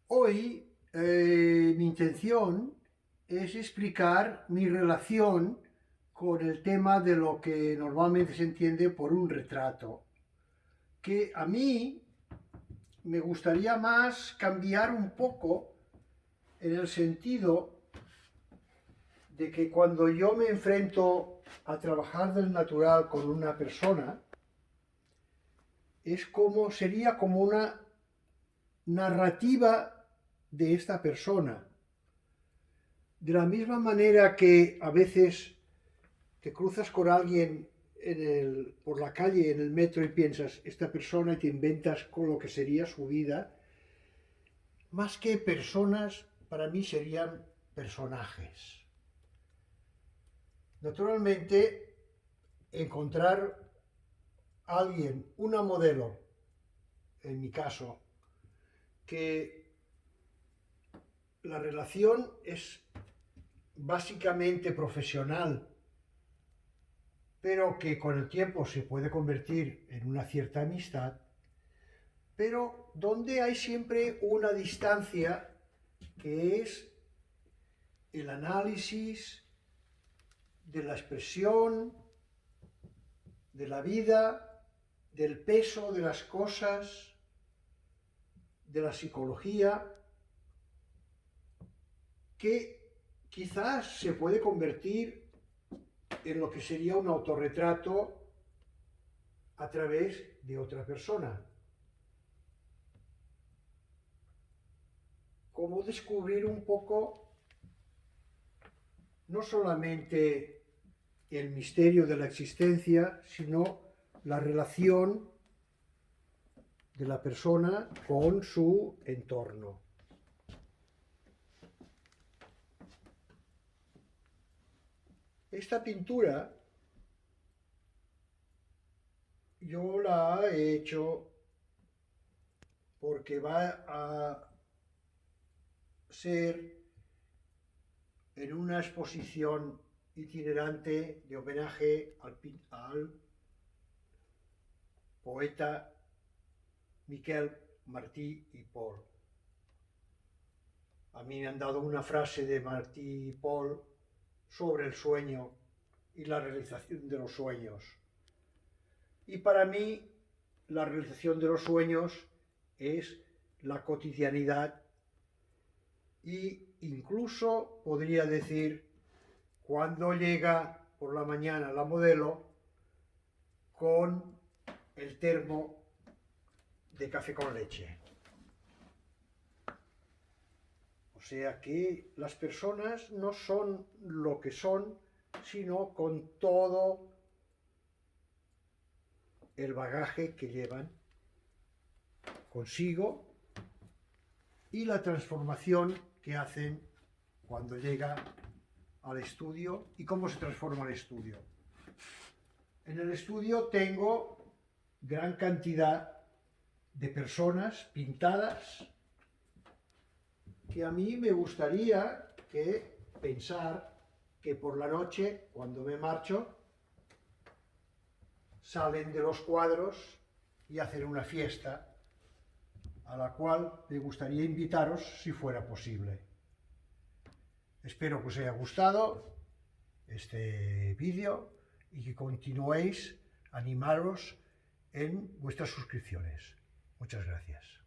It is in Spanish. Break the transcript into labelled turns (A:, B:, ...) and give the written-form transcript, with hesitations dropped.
A: Hoy mi intención es explicar mi relación con el tema de lo que normalmente se entiende por un retrato, que a mí me gustaría más cambiar un poco en el sentido de que cuando yo me enfrento a trabajar del natural con una persona, sería como una narrativa de esta persona. De la misma manera que a veces te cruzas con alguien por la calle, en el metro, y piensas, esta persona, y te inventas con lo que sería su vida, más que personas, para mí serían personajes. Naturalmente, encontrar a alguien, una modelo, en mi caso, que la relación es básicamente profesional, pero que con el tiempo se puede convertir en una cierta amistad, pero donde hay siempre una distancia que es el análisis de la expresión, de la vida, del peso de las cosas, de la psicología, que quizás se puede convertir en lo que sería un autorretrato a través de otra persona. Cómo descubrir un poco no solamente el misterio de la existencia, sino la relación de la persona con su entorno. Esta pintura yo la he hecho porque va a ser en una exposición itinerante de homenaje al poeta Miquel Martí i Pol. A mí me han dado una frase de Martí i Pol sobre el sueño y la realización de los sueños. Y para mí la realización de los sueños es la cotidianidad e incluso podría decir cuando llega por la mañana la modelo con el termo de café con leche. O sea que las personas no son lo que son, sino con todo el bagaje que llevan consigo y la transformación que hacen cuando llega al estudio y cómo se transforma el estudio. En el estudio tengo gran cantidad de personas pintadas que a mí me gustaría pensar que por la noche, cuando me marcho, salen de los cuadros y hacen una fiesta a la cual me gustaría invitaros si fuera posible. Espero que os haya gustado este vídeo y que continuéis animaros en vuestras suscripciones. Muchas gracias.